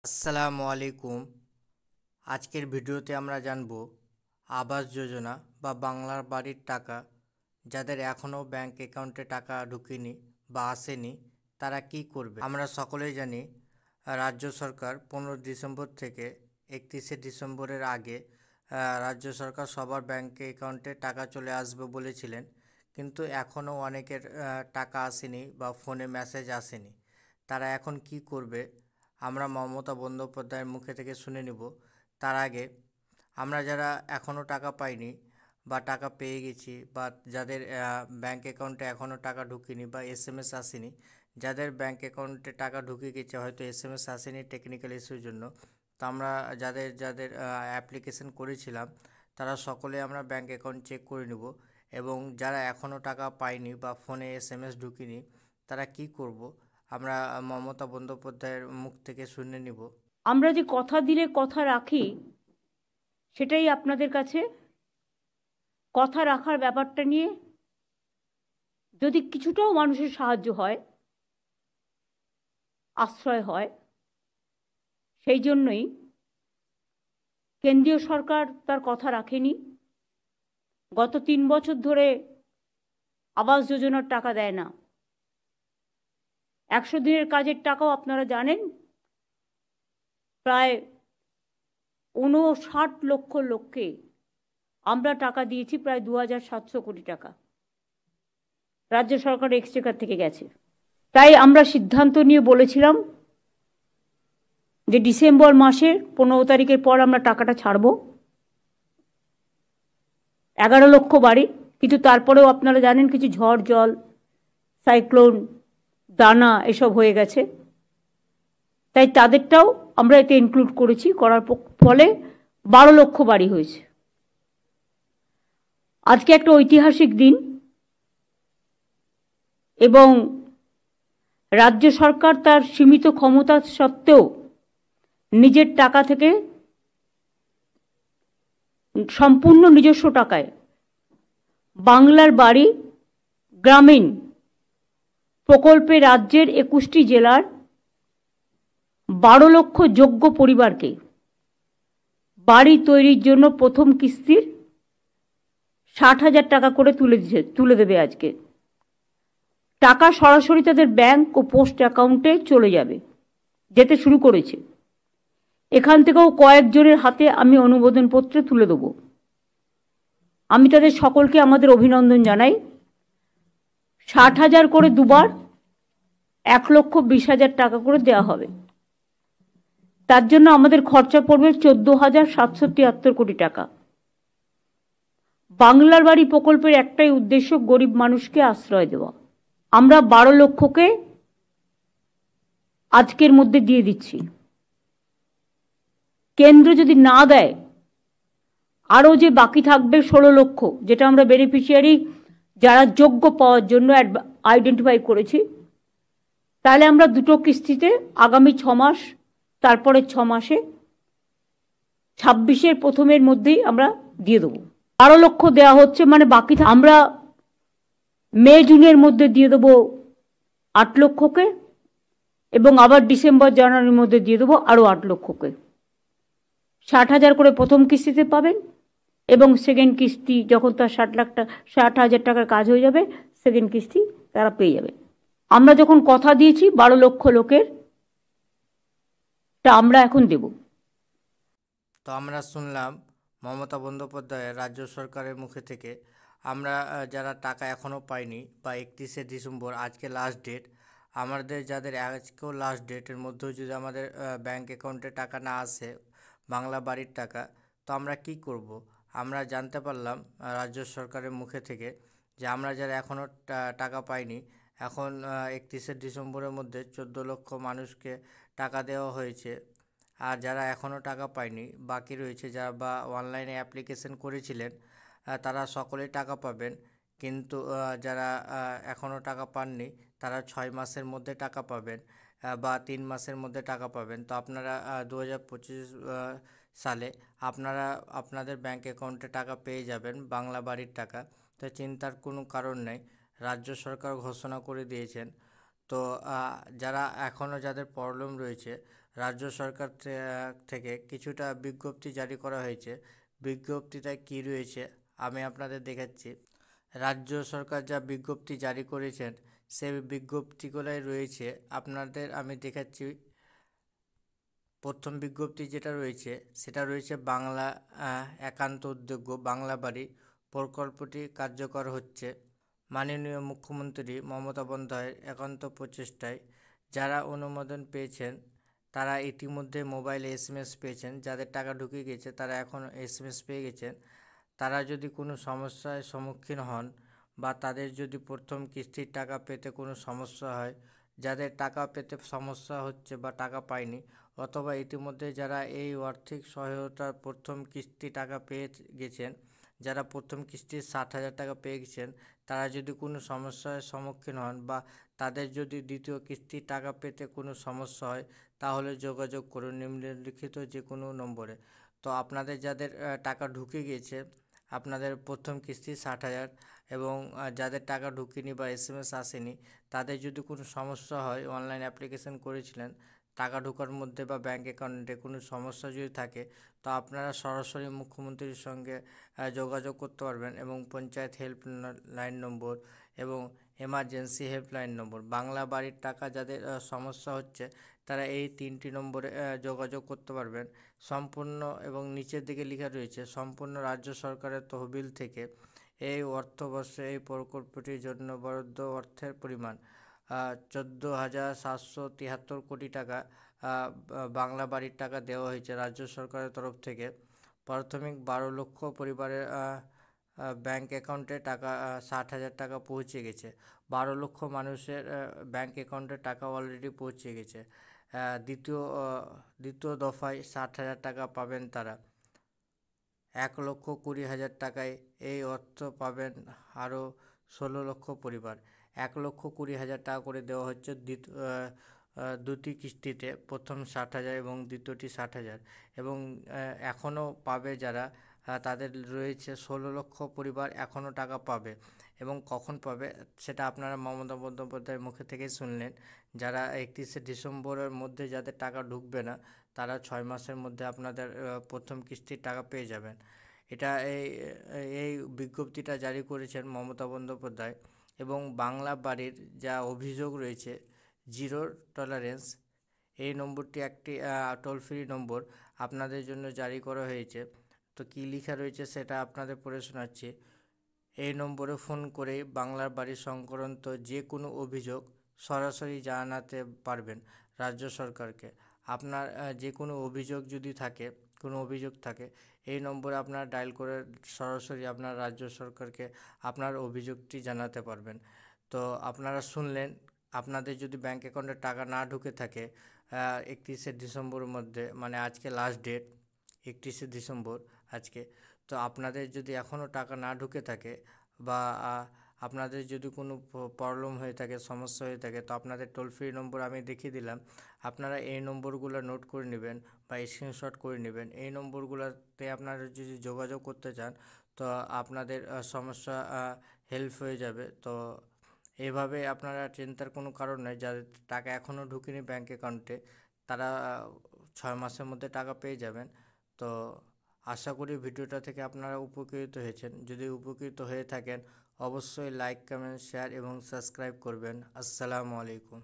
আসসালামু আলাইকুম। আজকের ভিডিওতে আমরা জানব আবাস যোজনা বা বাংলার বাড়ির টাকা যাদের এখনও ব্যাংক অ্যাকাউন্টে টাকা ঢুকেনি বা আসেনি তারা কি করবে। আমরা সকলেই জানি রাজ্য সরকার 15 ডিসেম্বর থেকে 31 ডিসেম্বরের আগে রাজ্য সরকার সবার ব্যাংক অ্যাকাউন্টে টাকা চলে আসবে বলেছিলেন, কিন্তু এখনও অনেকের টাকা আসেনি বা ফোনে মেসেজ আসেনি। তারা এখন কি করবে আমরা মমতা বন্দ্যোপাধ্যায়ের মুখে থেকে শুনে নিব। তার আগে আমরা যারা এখনও টাকা পাইনি বা টাকা পেয়ে গেছি বা যাদের ব্যাংক অ্যাকাউন্টে এখনও টাকা ঢুকেনি বা এসএমএস আসেনি, যাদের ব্যাংক অ্যাকাউন্টে টাকা ঢুকে গেছে হয়তো এসএমএস আসেনি টেকনিক্যাল ইস্যুর জন্য, তো আমরা যাদের যাদের অ্যাপ্লিকেশন করেছিলাম তারা সকলে আমরা ব্যাংক অ্যাকাউন্ট চেক করে নেব। এবং যারা এখনও টাকা পায়নি বা ফোনে এসএমএস ঢুকেনি তারা কি করব আমরা মমতা বন্দ্যোপাধ্যায়ের মুখ থেকে শুনে নিব। আমরা যে কথা দিলে কথা রাখি, সেটাই আপনাদের কাছে কথা রাখার ব্যাপারটা নিয়ে যদি কিছুটাও মানুষের সাহায্য হয়, আশ্রয় হয়, সেই জন্যই কেন্দ্রীয় সরকার তার কথা রাখেনি। গত 3 বছর ধরে আবাস যোজনার টাকা দেয় না। 100 দিনের কাজের টাকাও আপনারা জানেন প্রায় 59 লক্ষ লোককে আমরা টাকা দিয়েছি, প্রায় 2700 কোটি টাকা রাজ্য সরকার এক্সচেকার থেকে গেছে। তাই আমরা সিদ্ধান্ত নিয়ে বলেছিলাম যে ডিসেম্বর মাসের 15 তারিখের পর আমরা টাকাটা ছাড়ব, 11 লক্ষ বাড়ি। কিন্তু তারপরেও আপনারা জানেন কিছু ঝড় জল, সাইক্লোন, দানা এসব হয়ে গেছে, তাই তাদেরটাও আমরা এতে ইনক্লুড করেছি। করার ফলে 12 লক্ষ বাড়ি হয়েছে। আজকে একটা ঐতিহাসিক দিন এবং রাজ্য সরকার তার সীমিত ক্ষমতা সত্ত্বেও নিজের টাকা থেকে সম্পূর্ণ নিজস্ব টাকায় বাংলার বাড়ি গ্রামীণ প্রকল্পে রাজ্যের 21টি জেলার 12 লক্ষ যোগ্য পরিবারকে বাড়ি তৈরির জন্য প্রথম কিস্তির 60,000 টাকা করে তুলে দেবে। আজকে টাকা সরাসরি তাদের ব্যাংক ও পোস্ট অ্যাকাউন্টে যেতে শুরু করেছে। এখান থেকেও কয়েকজনের হাতে আমি অনুমোদনপত্র তুলে দেব। আমি তাদের সকলকে আমাদের অভিনন্দন জানাই। 60,000 করে দুবার 1,20,000 টাকা করে দেওয়া হবে। তার জন্য আমাদের খরচা পড়বে 14,773 কোটি টাকা। বাংলার বাড়ি প্রকল্পের একটাই উদ্দেশ্য, গরিব মানুষকে আশ্রয় দেওয়া। আমরা 12 লক্ষকে আজকের মধ্যে দিয়ে দিচ্ছি। কেন্দ্র যদি না দেয় আরও যে বাকি থাকবে 16 লক্ষ, যেটা আমরা বেনিফিশিয়ারি যারা যোগ্য পাওয়ার জন্য আইডেন্টিফাই করেছি, তাহলে আমরা দুটো কিস্তিতে আগামী 6 মাস, তারপরে 6 মাসে 26-এর প্রথমের মধ্যেই আমরা দিয়ে দেবো। 12 লক্ষ দেওয়া হচ্ছে, মানে বাকি আমরা মে জুনের মধ্যে দিয়ে দেবো 8 লক্ষকে এবং আবার ডিসেম্বর জানুয়ারির মধ্যে দিয়ে দেবো আরও 8 লক্ষকে। 60,000 করে প্রথম কিস্তিতে পাবেন এবং সেকেন্ড কিস্তি যখন তার 60,000 টাকার কাজ হয়ে যাবে, সেকেন্ড কিস্তি তারা পেয়ে যাবে। আমরা যখন কথা দিয়েছি 12 লক্ষ লোকের তা আমরা এখন দেব। তো আমরা শুনলাম মমতা বন্দ্যোপাধ্যায়ের রাজ্য সরকারের মুখে থেকে আমরা যারা টাকা এখনও পাইনি বা 31 ডিসেম্বর আজকে লাস্ট ডেট, আমাদের যাদের আজকেও লাস্ট ডেটের মধ্যেও যদি আমাদের ব্যাংক অ্যাকাউন্টে টাকা না আসে বাংলা বাড়ির টাকা, তো আমরা কি করব। আমরা জানতে পারলাম রাজ্য সরকারের মুখে থেকে যে আমরা যারা এখনও টাকা পাইনি, এখন 31 ডিসেম্বরের মধ্যে 14 লক্ষ মানুষকে টাকা দেওয়া হয়েছে। আর যারা এখনও টাকা পায়নি বাকি রয়েছে, যারা বা অনলাইনে অ্যাপ্লিকেশন করেছিলেন তারা সকলেই টাকা পাবেন। কিন্তু যারা এখনও টাকা পাননি তারা 6 মাসের মধ্যে টাকা পাবেন বা 3 মাসের মধ্যে টাকা পাবেন। তো আপনারা 2025 সালে আপনারা আপনাদের ব্যাংক অ্যাকাউন্টে টাকা পেয়ে যাবেন বাংলা বাড়ির টাকা। তো চিন্তার কোনো কারণ নেই, রাজ্য সরকার ঘোষণা করে দিয়েছেন। তো যারা এখনও যাদের প্রবলেম রয়েছে রাজ্য সরকার থেকে কিছুটা বিজ্ঞপ্তি জারি করা হয়েছে। বিজ্ঞপ্তিটায় কী রয়েছে আমি আপনাদের দেখাচ্ছি। রাজ্য সরকার যা বিজ্ঞপ্তি জারি করেছেন সেই বিজ্ঞপ্তিগুলোই রয়েছে, আপনাদের আমি দেখাচ্ছি। প্রথম বিজ্ঞপ্তি যেটা রয়েছে সেটা রয়েছে বাংলা একান্ত উদ্যোগ বাংলা বাড়ি প্রকল্পটি কার্যকর হচ্ছে মাননীয় মুখ্যমন্ত্রী মমতা বন্দ্যোপাধ্যায়ের একান্ত প্রচেষ্টায়। যারা অনুমোদন পেয়েছেন তারা ইতিমধ্যে মোবাইলে SMS পেয়েছেন, যাদের টাকা ঢুকে গেছে তারা এখন SMS পেয়ে গেছেন। তারা যদি কোনো সমস্যার সম্মুখীন হন বা তাদের যদি প্রথম কিস্তির টাকা পেতে কোনো সমস্যা হয়, যাদের টাকা পেতে সমস্যা হচ্ছে বা টাকা পায়নি, অথবা ইতিমধ্যে যারা এই আর্থিক সহায়তার প্রথম কিস্তি টাকা পেয়ে গেছেন, যারা প্রথম কিস্তির 60,000 টাকা পেয়ে গেছেন, তারা যদি কোনো সমস্যার সম্মুখীন হন বা তাদের যদি দ্বিতীয় কিস্তির টাকা পেতে কোনো সমস্যা হয়, তাহলে যোগাযোগ করুন নিম্নলিখিত যে কোনো নম্বরে। তো আপনাদের যাদের টাকা ঢুকে গিয়েছে, আপনাদের প্রথম কিস্তি 60,000, এবং যাদের টাকা ঢুকেনি বা SMS আসেনি, তাদের যদি কোনো সমস্যা হয়, অনলাইন অ্যাপ্লিকেশন করেছিলেন, টাকা ঢোকার মধ্যে বা ব্যাঙ্ক অ্যাকাউন্টে কোনো সমস্যা যদি থাকে, তো আপনারা সরাসরি মুখ্যমন্ত্রীর সঙ্গে যোগাযোগ করতে পারবেন, এবং পঞ্চায়েত হেল্পলাইন নম্বর এবং এমার্জেন্সি হেল্পলাইন নম্বর, বাংলা বাড়ির টাকা যাদের সমস্যা হচ্ছে তারা এই 3টি নম্বরে যোগাযোগ করতে পারবেন। সম্পূর্ণ, এবং নিচের দিকে লেখা রয়েছে সম্পূর্ণ রাজ্য সরকারের তহবিল থেকে এই অর্থবর্ষে এই প্রকল্পটির জন্য বরাদ্দ অর্থের পরিমাণ 14,773 কোটি টাকা বাংলা বাড়ির টাকা দেওয়া হয়েছে রাজ্য সরকারের তরফ থেকে। প্রাথমিক 12 লক্ষ পরিবারের ব্যাঙ্ক অ্যাকাউন্টে টাকা 60,000 টাকা পৌঁছে গেছে। 12 লক্ষ মানুষের ব্যাঙ্ক অ্যাকাউন্টে টাকা অলরেডি পৌঁছে গেছে। দ্বিতীয় দফায় 60,000 টাকা পাবেন তারা। 1,20,000 টাকায় এই অর্থ পাবেন আরও 16 লক্ষ পরিবার। 1,20,000 টাকা করে দেওয়া হচ্ছে দুটি কিস্তিতে, প্রথম 60,000 এবং দ্বিতীয়টি 60,000, এবং এখনও পাবে যারা, তাদের রয়েছে 16 লক্ষ পরিবার এখনও টাকা পাবে। এবং কখন পাবে সেটা আপনারা মমতা বন্দ্যোপাধ্যায়ের মুখে থেকেই শুনলেন। যারা 31শে ডিসেম্বরের মধ্যে যাদের টাকা ঢুকবে না, তারা 6 মাসের মধ্যে আপনাদের প্রথম কিস্তির টাকা পেয়ে যাবেন। এটা এই বিজ্ঞপ্তিটা জারি করেছেন মমতা বন্দ্যোপাধ্যায়। এবং বাংলা বাড়ির যা অভিযোগ রয়েছে, জিরো টলারেন্স, এই নম্বরটি একটি টোল ফ্রি নম্বর আপনাদের জন্য জারি করা হয়েছে। তো কী লেখা রয়েছে সেটা আপনাদের পড়ে শোনাচ্ছি। এই নম্বরে ফোন করে বাংলার বাড়ি সংক্রান্ত যে কোনো অভিযোগ সরাসরি জানাতে পারবেন রাজ্য সরকারকে। আপনার যে কোনো অভিযোগ যদি থাকে, কোনো অভিযোগ থাকে, এই নম্বরে আপনারা ডায়াল করে সরাসরি আপনার রাজ্য সরকারকে আপনার অভিযোগটি জানাতে পারবেন। তো আপনারা শুনলেন, আপনাদের যদি ব্যাঙ্ক অ্যাকাউন্টে টাকা না ঢুকে থাকে 31শে ডিসেম্বরের মধ্যে, মানে আজকে লাস্ট ডেট 31শে ডিসেম্বর আজকে, তো আপনাদের যদি এখনও টাকা না ঢুকে থাকে বা আপনাদের যদি কোনো প্রবলেম হয়ে থাকে, সমস্যা হয়ে থাকে, তো আপনাদের টোল ফ্রি নম্বর আমি দেখিয়ে দিলাম। আপনারা এই নম্বরগুলো নোট করে নেবেন বা স্ক্রিনশট করে নেবেন। এই নম্বরগুলোতে আপনারা যদি যোগাযোগ করতে চান, তো আপনাদের সমস্যা হেল্প হয়ে যাবে। তো এইভাবে আপনারা চিন্তার কোনো কারণ নেই, যাদের টাকা এখনও ঢুকেনি ব্যাঙ্ক অ্যাকাউন্টে, তারা 6 মাসের মধ্যে টাকা পেয়ে যাবেন। তো আশা করি ভিডিওটা থেকে আপনারা উপকৃত হয়েছেন। যদি উপকৃত হয়ে থাকেন অবশ্যই লাইক, কমেন্ট, শেয়ার এবং সাবস্ক্রাইব করবেন। আসসালামু আলাইকুম।